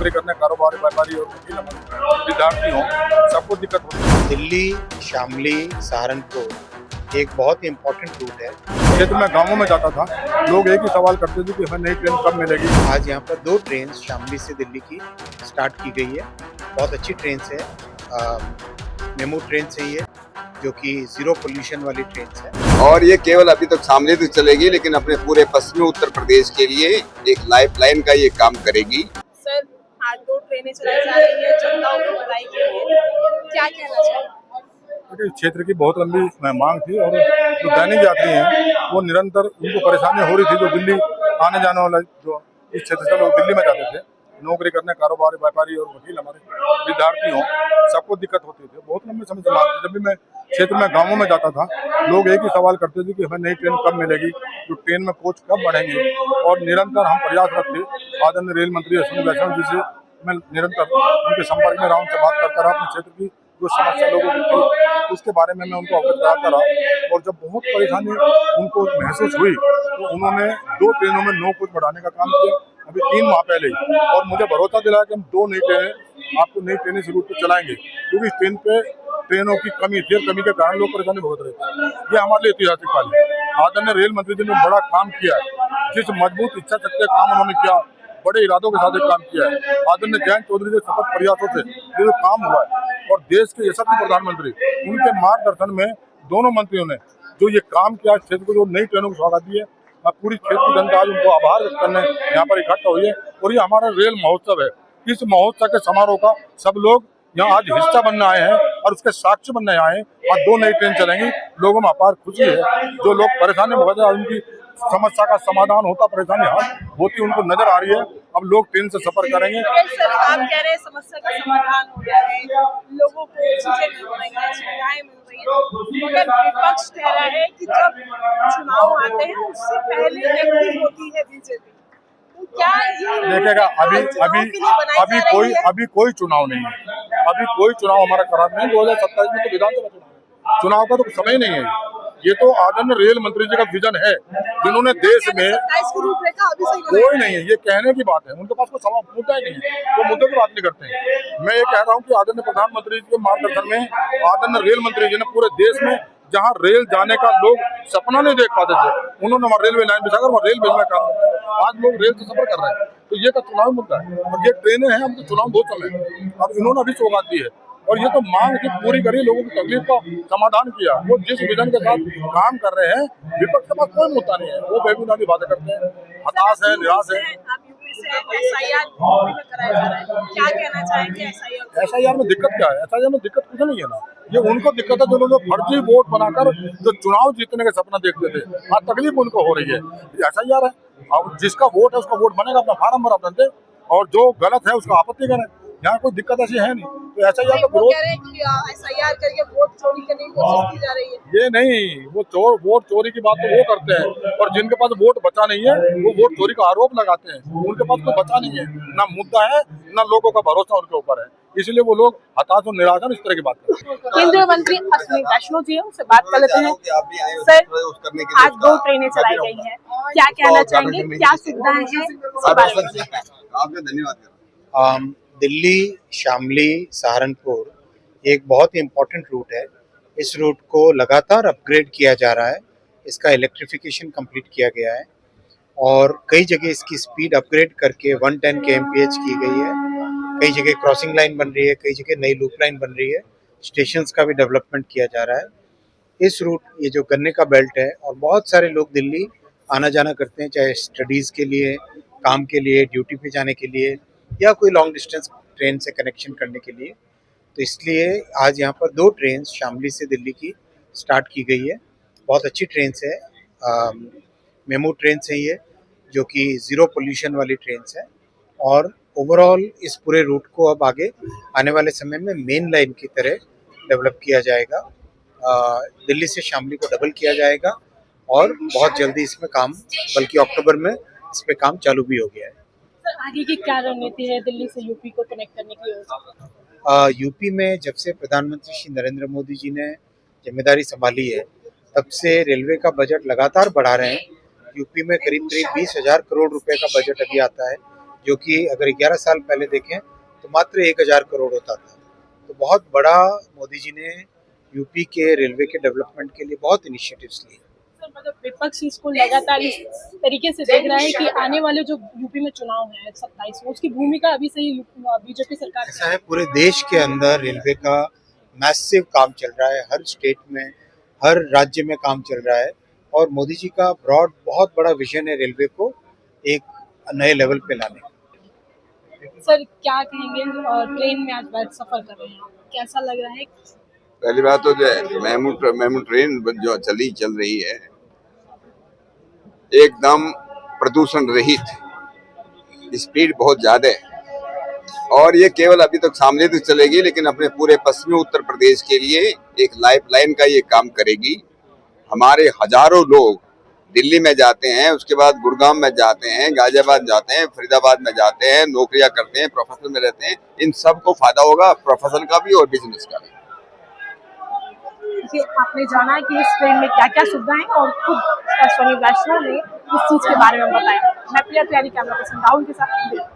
नौकरी करने, कारोबारी, व्यापारी और वकील, विद्यार्थी हों, सबको दिक्कत होती है। दिल्ली, शामली, सहारनपुर एक बहुत ही इम्पोर्टेंट रूट है। क्षेत्र में गाँवों में जाता था, लोग एक ही सवाल करते थे कि हमें नई ट्रेन कब मिलेगी। आज यहाँ पर 2 ट्रेन शामली से दिल्ली की स्टार्ट की गई है। बहुत अच्छी ट्रेन है, मेमू ट्रेन से ही है, जो कि जीरो पोल्यूशन वाली ट्रेन है। और ये केवल अभी तक शामली तक चलेगी, लेकिन अपने पूरे पश्चिमी उत्तर प्रदेश के लिए एक लाइफ लाइन का ये काम करेगी। सर, आज 2 ट्रेनें चलाई जा रही है जनताओं को भलाई के लिए, क्या कहना चाहिए? क्षेत्र की बहुत लंबी मांग थी और जो दैनिक यात्री हैं वो निरंतर उनको परेशानी हो रही थी। जो दिल्ली आने जाने वाला, जो इस क्षेत्र से लोग दिल्ली में जाते थे नौकरी करने, कारोबारी, व्यापारी और वकील, हमारे विद्यार्थी हों, सबको दिक्कत होती थी। बहुत लंबे समय से मांग थी। जब भी मैं क्षेत्र में गाँवों में जाता था, लोग एक ही सवाल करते थे कि हमें नई ट्रेन कब मिलेगी, जो ट्रेन में कोच कब बढ़ेंगे। और निरंतर हम प्रयासरत थे। आदरणीय रेल मंत्री अश्विनी वैष्णव जी से मैं निरंतर उनके संपर्क में रहा, उनसे बात करता रहा। अपने क्षेत्र की जो समस्या लोगों की थी उसके बारे में मैं उनको अवगत कराता रहा। और जब बहुत परेशानी उनको महसूस हुई तो उन्होंने 2 ट्रेनों में 9 कोच बढ़ाने का काम किया, अभी 3 माह पहले ही। और मुझे भरोसा दिलाया कि हम 2 नई ट्रेनें आपको नई ट्रेनें इस रूट पर चलाएंगे, क्योंकि इस ट्रेन पे ट्रेनों की कमी थी और कमी के कारण लोग परेशानी भुगत रहे थे। ये हमारे लिए ऐतिहासिक पल है। आदरणीय रेल मंत्री जी ने बड़ा काम किया है, जिस मजबूत इच्छा शक्ति काम उन्होंने किया, बड़े इरादों के साथ एक काम किया है। आदरणीय जयंत चौधरी के सतत प्रयासों से ये जो काम हुआ है, और देश के यशस्वी प्रधानमंत्री उनके मार्गदर्शन में दोनों मंत्रियों ने जो ये काम किया, क्षेत्र को जो नई ट्रेनों को स्वागत दी है, पूरी क्षेत्र की जनता आज उनको आभार व्यक्त करने यहाँ पर इकट्ठा हुई है। और ये हमारा रेल महोत्सव है। इस महोत्सव के समारोह का सब लोग यहाँ आज हिस्सा बनने आए हैं और उसके साक्षी बनने आए हैं। आज 2 नई ट्रेन चलेंगी, लोगों में अपार खुशी है। जो लोग परेशानी में होते हैं, उनकी समस्या का समाधान होता, परेशानी हल होती उनको नजर आ रही है। अब लोग ट्रेन से सफर करेंगे। सर, आप कह रहे हैं समस्या का समाधान हो गया है, लोगों को चीजें मिल रही हैं, सुविधाएं मिल रही है, मगर विपक्ष कह रहा है कि जब चुनाव आते हैं उससे पहले एक्टिव होती है बीजेपी। तो क्या ये देखिएगा, अभी कोई चुनाव नहीं है। अभी कोई चुनाव हमारा खराब नहीं। 2027 में तो विधानसभा चुनाव का तो समय नहीं है। ये तो आदरणीय रेल मंत्री जी का विजन है, जिन्होंने देश में कोई नहीं है। ये कहने की बात है, उनके पास कोई मुद्दा ही नहीं है, वो मुद्दे की बात नहीं करते हैं। मैं ये कह रहा हूँ कि आदरणीय प्रधानमंत्री जी के मार्गदर्शन में आदरणीय रेल मंत्री जी ने पूरे देश में जहाँ रेल जाने का लोग सपना नहीं देख पाते थे, उन्होंने वहाँ रेलवे लाइन बिछाकर वहाँ रेल भेजना काम किया। आज लोग रेल से सफर कर रहे हैं, तो ये का चुनाव मुद्दा है। और ये ट्रेनें हैं, हम तो चुनाव बहुत समय है, अब इन्होंने अभी सौगात दी है। और ये तो मांग थी पूरी करी, लोगों की तकलीफ का समाधान किया। वो जिस विजन के साथ काम कर रहे हैं, विपक्ष के पास कोई मुद्दा नहीं है। वो बेबुनियादी बातें करते हैं, हताश है, निराश है। SIR में कराया जा रहा है, क्या कहना चाहेंगे? SIR में दिक्कत क्या है? SIR में दिक्कत कुछ नहीं है ना। ये उनको दिक्कत है जो लोग फर्जी वोट बनाकर जो चुनाव जीतने का सपना देखते थे, आज तकलीफ उनको हो रही है। SIR है, अब जिसका वोट है उसका वोट बनेगा, अपना फार्म भरा दे, और जो गलत है उसका आपत्ति करें। यहाँ कोई दिक्कत ऐसी है नहीं। तो SIR का विरोध, SIR करके वोट चोरी करने की कोशिश की जा रही है। ये नहीं, वो वोट चोरी की बात तो वो करते हैं, और जिनके पास वोट बचा नहीं है वो वोट चोरी का आरोप लगाते हैं। उनके पास कोई बचा नहीं है, ना मुद्दा है, ना लोगों का भरोसा उनके ऊपर है, इसलिए वो लोग हताश और निराश इस तरह की बात करते हैं। केंद्रीय मंत्री अश्विनी वैष्णव जी है, उनसे बात कर लेते हैं। सर, आज 2 ट्रेनें चलाई गई हैं, क्या कहना चाहेंगे? क्या सुविधाएं हैं? धन्यवाद। दिल्ली, शामली, सहारनपुर एक बहुत ही इम्पोर्टेंट रूट है। इस रूट को लगातार अपग्रेड किया जा रहा है। इसका इलेक्ट्रिफिकेशन कंप्लीट किया गया है और कई जगह इसकी स्पीड अपग्रेड करके 110 kmph की गई है। कई जगह क्रॉसिंग लाइन बन रही है, कई जगह नई लूप लाइन बन रही है। स्टेशंस का भी डेवलपमेंट किया जा रहा है। इस रूट, ये जो गन्ने का बेल्ट है, और बहुत सारे लोग दिल्ली आना जाना करते हैं, चाहे स्टडीज़ के लिए, काम के लिए, ड्यूटी पे जाने के लिए, या कोई लॉन्ग डिस्टेंस ट्रेन से कनेक्शन करने के लिए। तो इसलिए आज यहाँ पर 2 ट्रेन शामली से दिल्ली की स्टार्ट की गई है। बहुत अच्छी ट्रेन है, मेमू ट्रेन से ही है, जो कि ज़ीरो पोल्यूशन वाली ट्रेन है। और ओवरऑल इस पूरे रूट को अब आगे आने वाले समय में मेन लाइन की तरह डेवलप किया जाएगा। दिल्ली से शामली को डबल किया जाएगा और बहुत जल्दी इसमें काम, बल्कि अक्टूबर में इस पे काम चालू भी हो गया है। आगे की क्या रणनीति है दिल्ली से यूपी को कनेक्ट करने की? यूपी में जब से प्रधानमंत्री श्री नरेंद्र मोदी जी ने जिम्मेदारी संभाली है, तब से रेलवे का बजट लगातार बढ़ा रहे हैं। यूपी में करीब 20,000 करोड़ रुपए का बजट अभी आता है, जो कि अगर 11 साल पहले देखें तो मात्र 1000 करोड़ होता था। तो बहुत बड़ा मोदी जी ने यूपी के रेलवे के डेवलपमेंट के लिए बहुत इनिशिएटिव्स लिए। सर, मतलब विपक्ष इसको लगातार इस तरीके से देख रहा है कि आने वाले जो यूपी में चुनाव है 27 में, उसकी भूमिका अभी से ही बीजेपी सरकार ऐसा है, पूरे देश के अंदर रेलवे का मैसिव काम चल रहा है, हर स्टेट में, हर राज्य में काम चल रहा है और मोदी जी का ब्रॉड बहुत बड़ा विजन है रेलवे को एक नए लेवल पे लाने का। सर, क्या कहेंगे ट्रेन में आज बैठ सफर कर रहे हैं, कैसा लग रहा है? पहली बात तो जो है मेमू ट्रेन जो चल रही है एकदम प्रदूषण रहित, स्पीड बहुत ज्यादा है और ये केवल अभी तक सामने तो चलेगी लेकिन अपने पूरे पश्चिमी उत्तर प्रदेश के लिए एक लाइफलाइन का ये काम करेगी। हमारे हजारों लोग दिल्ली में जाते हैं, उसके बाद गुड़गांव में जाते हैं, गाजियाबाद जाते हैं, फरीदाबाद में जाते हैं, नौकरियां करते हैं, प्रोफेशन में रहते हैं। इन सबको फायदा होगा, प्रोफेशन का भी और बिजनेस का भी। आपने जाना कि इस ट्रेन में क्या क्या सुविधाएं और खुद अश्विनी वैष्णव ने इस चीज के बारे में बताया। मैं प्रिया तैयारी कैमरा पर्सन राहुल के साथ।